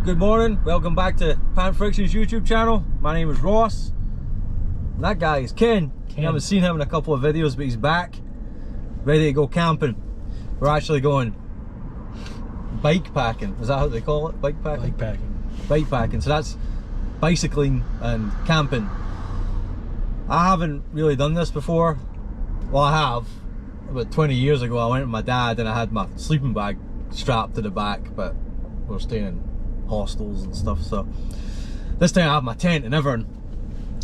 Good morning, welcome back to Pan Friction's YouTube channel. My name is Ross. And that guy is Ken. I haven't seen him in a couple of videos, but he's back, ready to go camping. We're actually going bike packing. Is that how they call it? Bike packing? Bike packing. Bike packing. So that's bicycling and camping. I haven't really done this before. Well, I have. About 20 years ago, I went with my dad and I had my sleeping bag strapped to the back, but we're staying in hostels and stuff, so this time I have my tent and everything.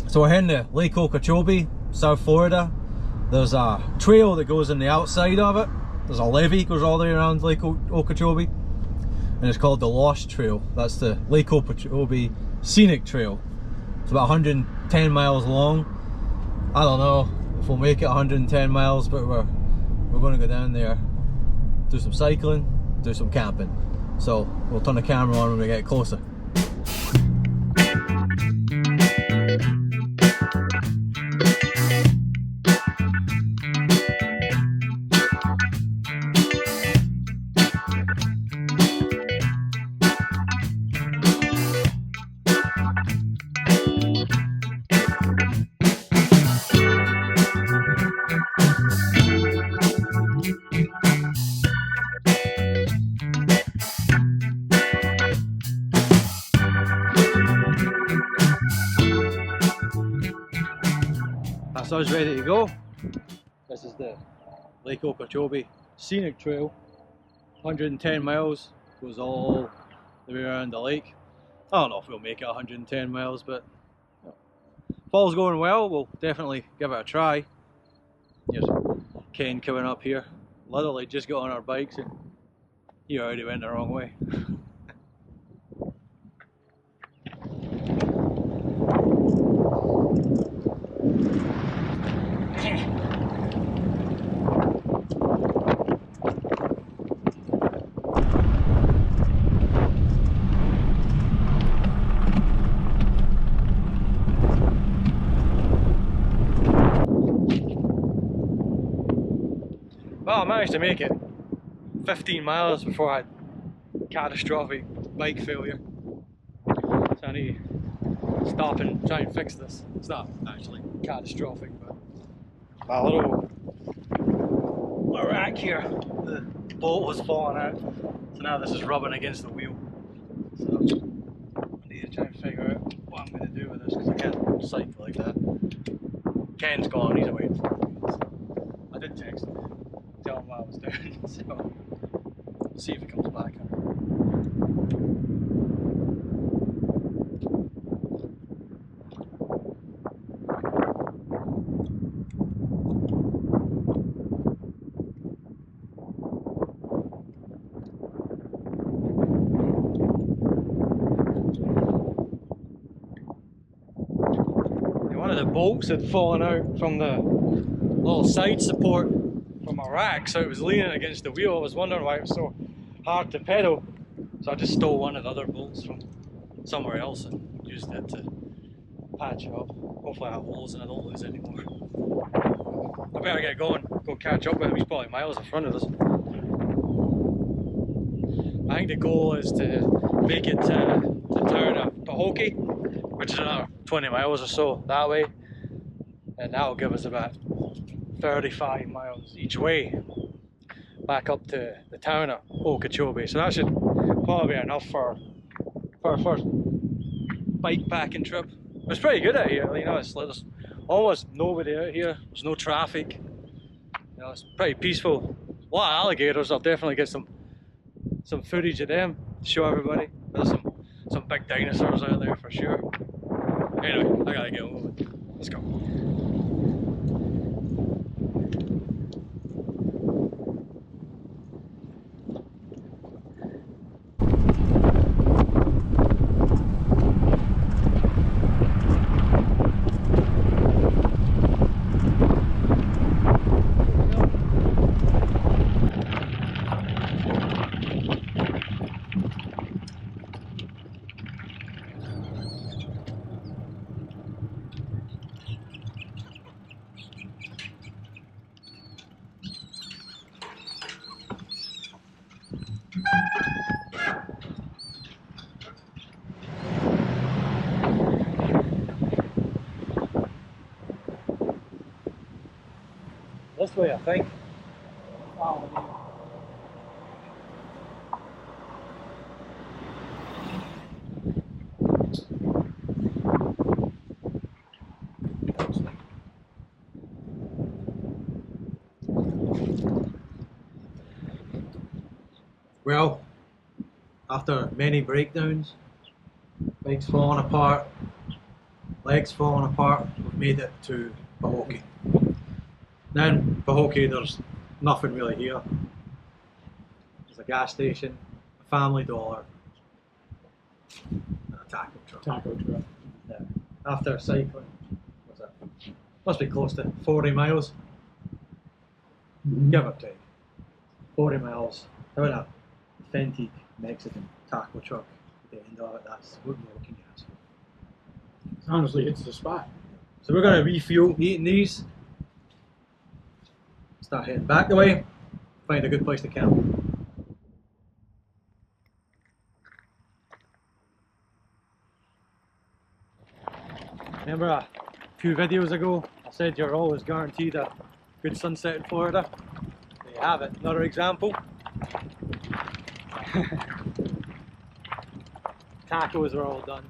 So we're heading to Lake Okeechobee, South Florida. There's a trail that goes in the outside of it. There's a levee goes all the way around Lake Okeechobee, and it's called the Lost Trail. That's the Lake Okeechobee Scenic Trail. It's about 110 miles long. I don't know if we'll make it 110 miles, but we're going to go down there, do some cycling, do some camping. So we'll turn the camera on when we get closer. That's us ready to go. This is the Lake Okeechobee Scenic Trail. 110 miles, goes all the way around the lake. I don't know if we'll make it 110 miles, but if all's going well, we'll definitely give it a try. Here's Ken coming up here. Literally just got on our bikes and he already went the wrong way. Well, I managed to make it 15 miles before I had catastrophic bike failure. So I need to stop and try and fix this. It's not actually catastrophic, but a little rack here, the bolt was falling out. So now this is rubbing against the wheel. So I need to try and figure out what I'm going to do with this because I can't cycle like that. Ken's gone, he's away. I did text him. Tell him what I was doing, so we'll see if he comes back. One of the bolts had fallen out from the little side support from my rack, so it was leaning against the wheel. I was wondering why it was so hard to pedal, so I just stole one of the other bolts from somewhere else and used it to patch it up. Hopefully I have holes and I don't lose anymore. I better get going, go catch up with him. He's probably miles in front of us. I think the goal is to make it to the town of Pahokee, which is another 20 miles or so that way, and that'll give us about 35 miles each way back up to the town of Okeechobee. So that should probably be enough for our first bike packing trip. It's pretty good out here, you know, there's almost nobody out here, there's no traffic, you know, it's pretty peaceful. A lot of alligators. I'll definitely get some footage of them to show everybody. There's some big dinosaurs out there for sure. Anyway, I gotta get moving. Let's go. This way, I think. Well, after many breakdowns, bikes falling apart, legs falling apart, we've made it to Pahokee. Now in Pahokee there's nothing really here. There's a gas station, a Family Dollar, and a taco truck. Yeah. After cycling, what's that? Must be close to 40 miles, give or take. 40 miles, having a authentic Mexican taco truck at the end of it, that's what more can you ask for? Honestly, it's the spot. So we're going to refuel eating these, start heading back the way, find a good place to camp. Remember a few videos ago I said you're always guaranteed a good sunset in Florida? There you have it, another example. Tacos were all done.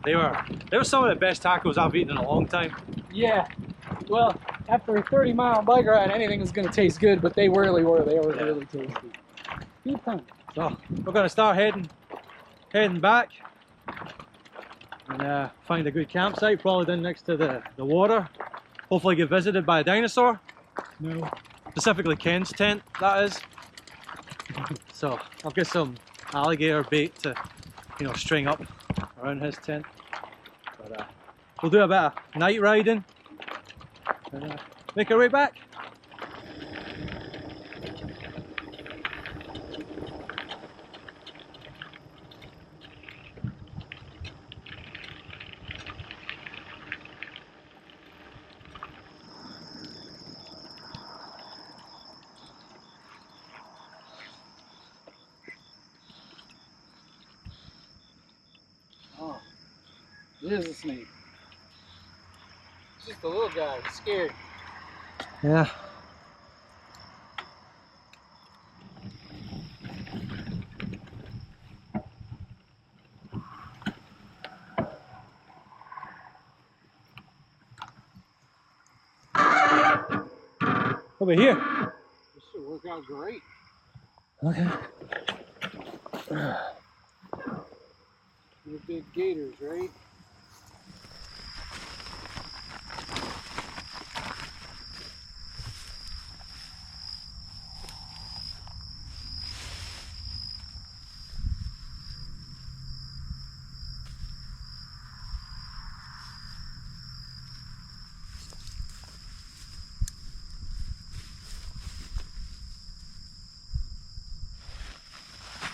They were some of the best tacos I've eaten in a long time. Yeah. Well, after a 30-mile bike ride, anything is going to taste good, but they really were. They were really tasty. Keep coming. So we're going to start heading back and find a good campsite, probably down next to the water. Hopefully get visited by a dinosaur. No. Specifically Ken's tent, that is. So I'll get some alligator bait to, string up around his tent. But we'll do a bit of night riding and make our way back. Oh, it is a snake. It's just a little guy, scared. Yeah. Over here. This should work out great. Okay. They're big gators, right?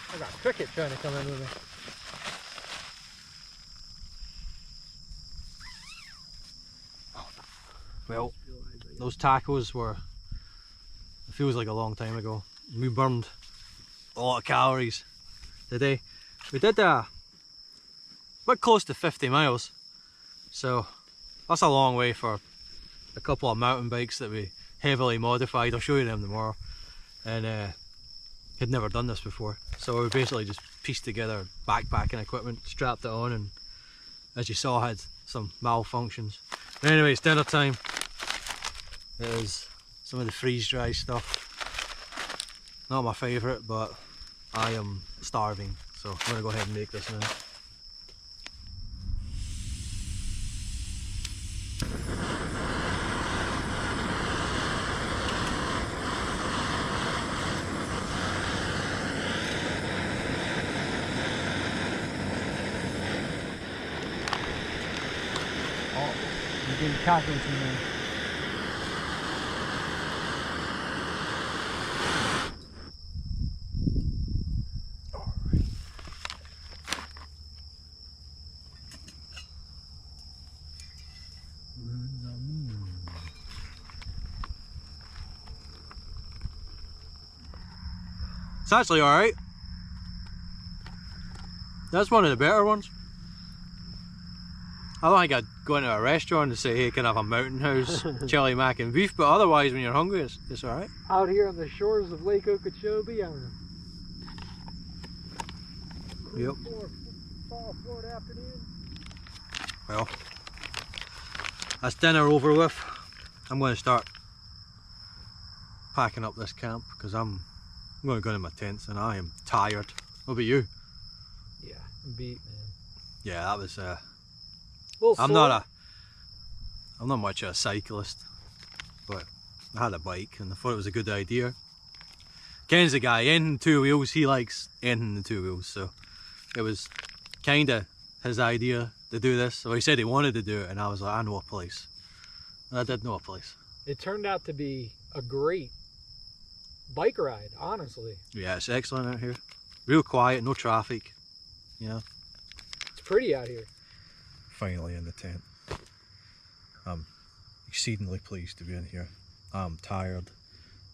I got a cricket trying to come in with me. Well, those tacos were, it feels like a long time ago. We burned a lot of calories today. We did about close to 50 miles, so that's a long way for a couple of mountain bikes that we heavily modified. I'll show you them tomorrow. And had never done this before, so we basically just pieced together backpacking equipment, strapped it on, and as you saw, had some malfunctions. But anyway, it's dinner time. It is some of the freeze-dry stuff. Not my favourite, but I am starving, so I'm going to go ahead and make this now. You're getting cockroaches in there. It's actually alright. That's one of the better ones. I don't think I'd go into a restaurant and say, hey, can I have a Mountain House chili mac and beef, but otherwise when you're hungry it's alright. Out here on the shores of Lake Okeechobee on a Yep. fall Florida afternoon. Well, that's dinner over with. I'm going to start packing up this camp because I'm going to go into my tent and I am tired. What about you? Yeah, I'm beat, man. Yeah, that was I'm not much of a cyclist, but I had a bike and I thought it was a good idea. Ken's the guy, in two wheels, he likes in the two wheels, so it was kind of his idea to do this. So he said he wanted to do it and I was like, I know a place. And I did know a place. It turned out to be a great bike ride, honestly. Yeah, it's excellent out here. Real quiet, no traffic, you know. It's pretty out here. Finally in the tent. I'm exceedingly pleased to be in here. I'm tired.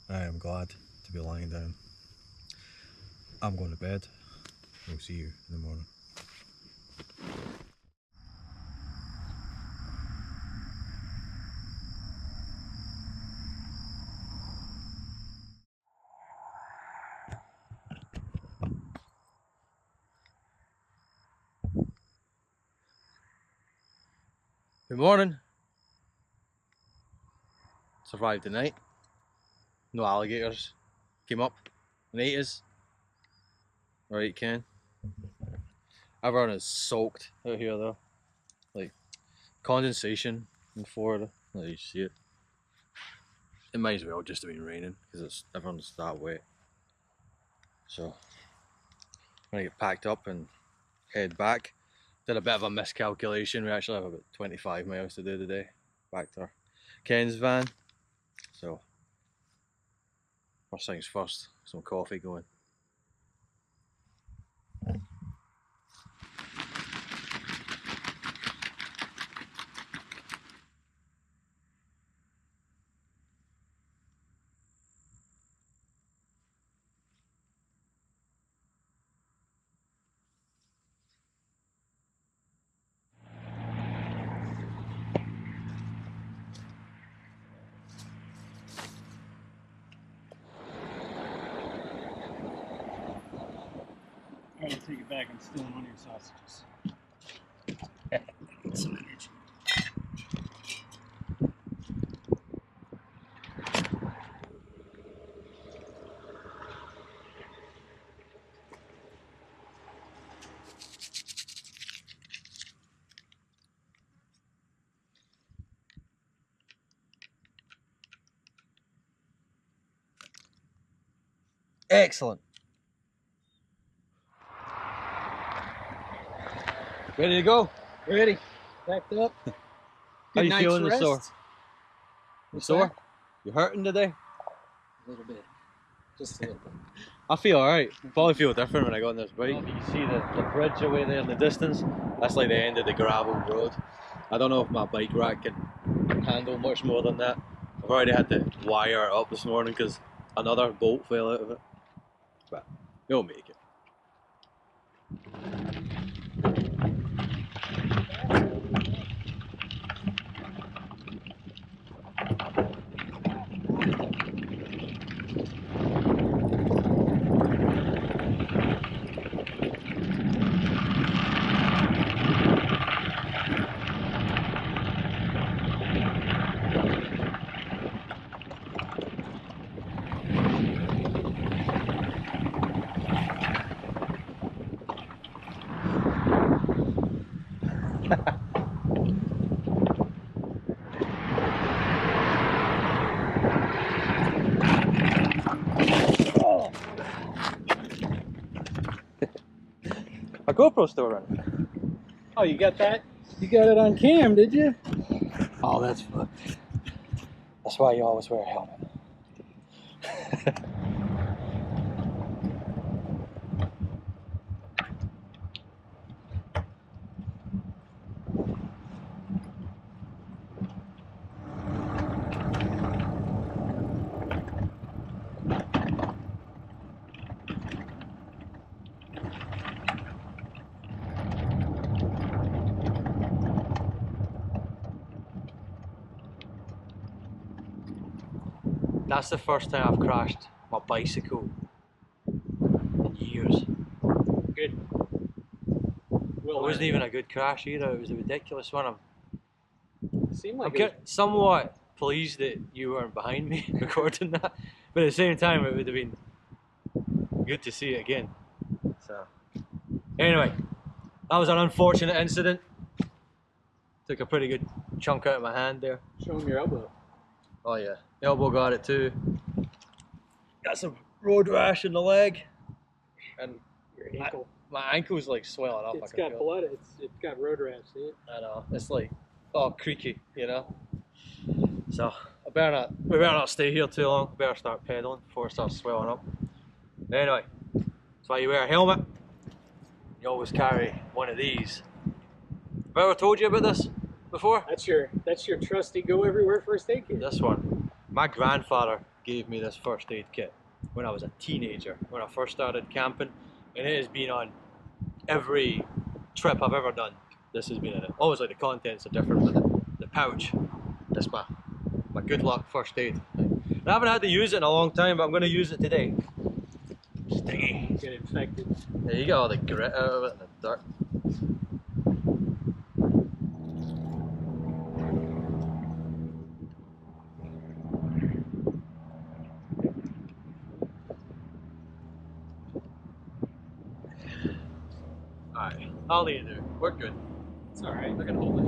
I am glad to be lying down. I'm going to bed. We'll see you in the morning. Good morning. Survived the night. No alligators came up and ate us. Right, Ken? Everyone is soaked out here though. Like condensation in Florida. Like you see it. It might as well just have been raining because everyone's that wet. So I'm gonna get packed up and head back. Did a bit of a miscalculation. We actually have about 25 miles to do today back to Ken's van. So first things first, some coffee going. I'm gonna take it back and steal one of your sausages. Some energy. Excellent. Ready to go? Ready? Packed up. How you night's feeling this rest. sore? You sore? You hurting today? A little bit. Just a little bit. I feel alright. Probably feel different when I got on this bike. You see the bridge away there in the distance? That's like the end of the gravel road. I don't know if my bike rack can handle much more than that. I've already had to wire it up this morning because another bolt fell out of it. But it'll make it. My GoPro's still running. Oh, you got that? You got it on cam, did you? Oh, that's fun. That's why you always wear a helmet. That's the first time I've crashed my bicycle in years. Good. It wasn't even a good crash either, it was a ridiculous one. It seemed I'm like it somewhat pleased that you weren't behind me recording that, but at the same time it would have been good to see it again. So anyway, that was an unfortunate incident. Took a pretty good chunk out of my hand there. show him your elbow. Oh yeah, elbow got it too. Got some road rash in the leg, and Your ankle. my ankle's like swelling up. It's got blood. It's got road rash. See it? I know. It's like all creaky, you know. So we better not stay here too long. We better start pedaling before it starts swelling up. Anyway, that's why you wear a helmet. You always carry one of these. Have I ever told you about this before? That's your trusty go everywhere first aid kit. This one. My grandfather gave me this first aid kit when I was a teenager, when I first started camping, and it has been on every trip I've ever done. This has been in it. Obviously the contents are different, but the pouch, that's my good luck first aid. And I haven't had to use it in a long time, but I'm going to use it today. Stingy. Get infected. Yeah, you get all the grit out of it and the dirt. Alright, I'll leave it there. We're good. It's all right. I can hold it.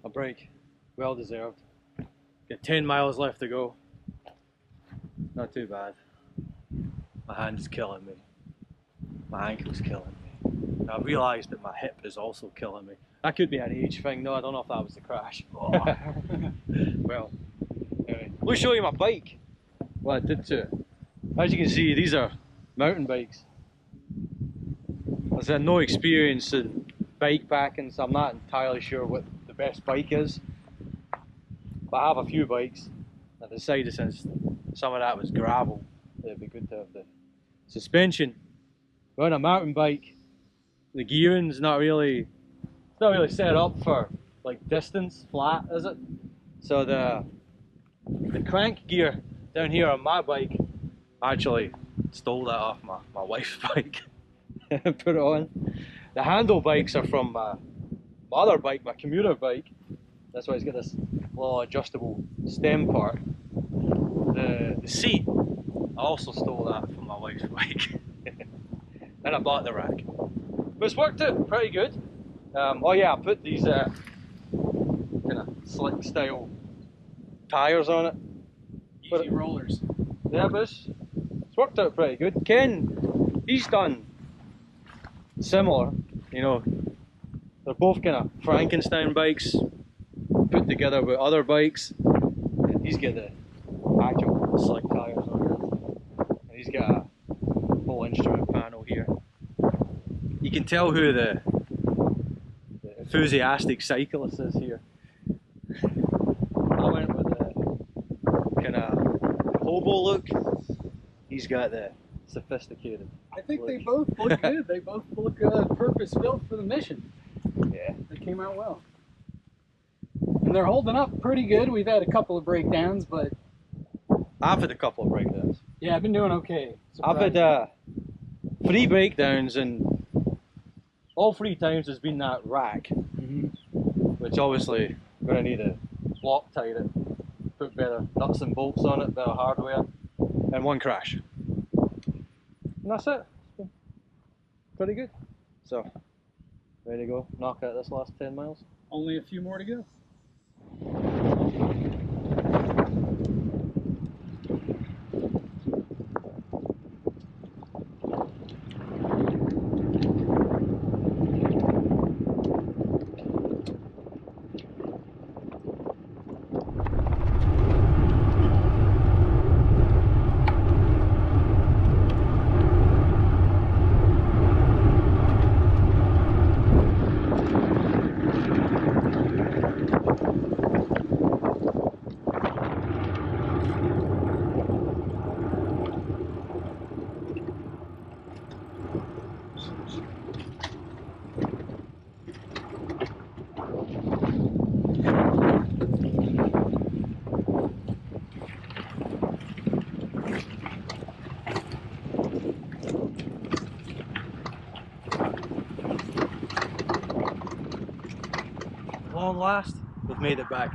A break. Well deserved. Got 10 miles left to go. Not too bad. My hand's killing me. My ankle's killing me. I realised that my hip is also killing me. That could be an age thing. No, I don't know if that was the crash. Well, anyway. Let me show you my bike. What I did to it. As you can see, these are mountain bikes. I've had no experience in bike packing, so I'm not entirely sure what the best bike is. But I have a few bikes. I decided since some of that was gravel, it'd be good to have the suspension. But on a mountain bike, the gearing's not really set up for like distance, flat, is it? So the crank gear down here on my bike, I actually stole that off my wife's bike and put it on. The handle bikes are from my other bike, my commuter bike. That's why it's got this little adjustable stem part. The seat, I also stole that from my wife's bike. And I bought the rack. But it's worked out pretty good. Oh yeah, I put these kind of slick style tyres on it. Easy rollers. Yeah, but it's worked out pretty good. Ken, he's done similar, you know. They're both kind of Frankenstein bikes put together with other bikes. And he's got the actual slick tyres on it. And he's got a whole instrument panel here. You can tell who the enthusiastic cyclist is here. I went with the kind of hobo look. He's got the sophisticated. I think look. they both look good. They both look purpose built for the mission. Yeah. They came out well. And they're holding up pretty good. We've had a couple of breakdowns, but I've had a couple of breakdowns. yeah, I've been doing okay. I've had 3 breakdowns, and all 3 times there's been that rack, which obviously we're going to need to Loctite it, put better nuts and bolts on it, better hardware, and 1 crash. And that's it. It's been pretty good. So, ready to go knock out this last 10 miles? Only a few more to go. long last, we've made it back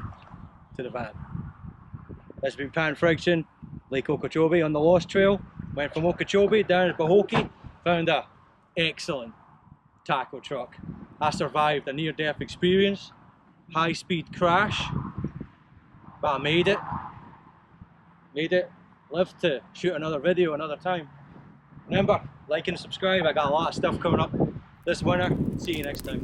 to the van. It's been pan friction, Lake Okeechobee on the Lost Trail. Went from Okeechobee down to Pahokee, found a excellent tackle truck. I survived a near-death experience, high-speed crash, but I made it. Lived to shoot another video another time. Remember, like and subscribe. I got a lot of stuff coming up this winter. See you next time.